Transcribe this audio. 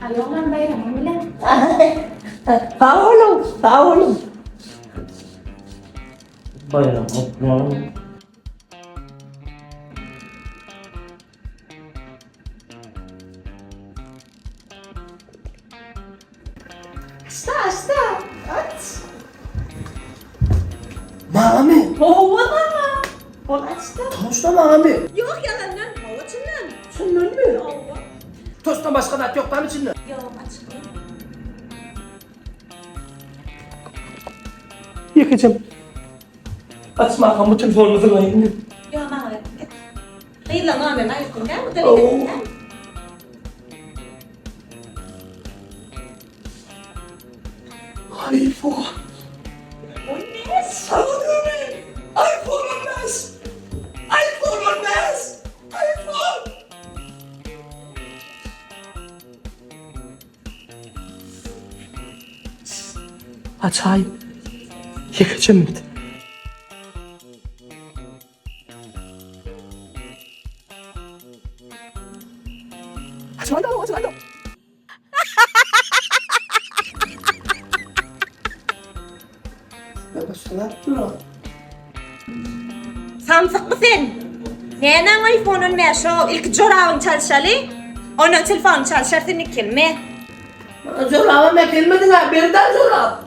Ayağımdan bayramım bile. Sağ olun, sağ olun. Bayram kutlu olsun. Hasta. Aç. Mami, Kovana. Ol açtı. tosta Mami. Yok yalandan. Hava çından. Senden mi? Allah. Tosttan başka tat yok tam içinde. Yok açtı. Yıkacağım. Açma bakalım bu telefonunuzu koyayım. Yok bana ver. Hayır lan abi ben yokum ya. Bu da Oo. benim. iPhone. O ne? Sana diyorum. iPhone olmaz. iPhone olmaz. iPhone. Açayım. Yıkacağım bir de. Açmayalım. Samsık mısın? Neden iPhone'un meşhur? İlk corabın çalışalı. Onun telefonu çalışır seni kelime. Zorlama kelime de ver. Birden zorla.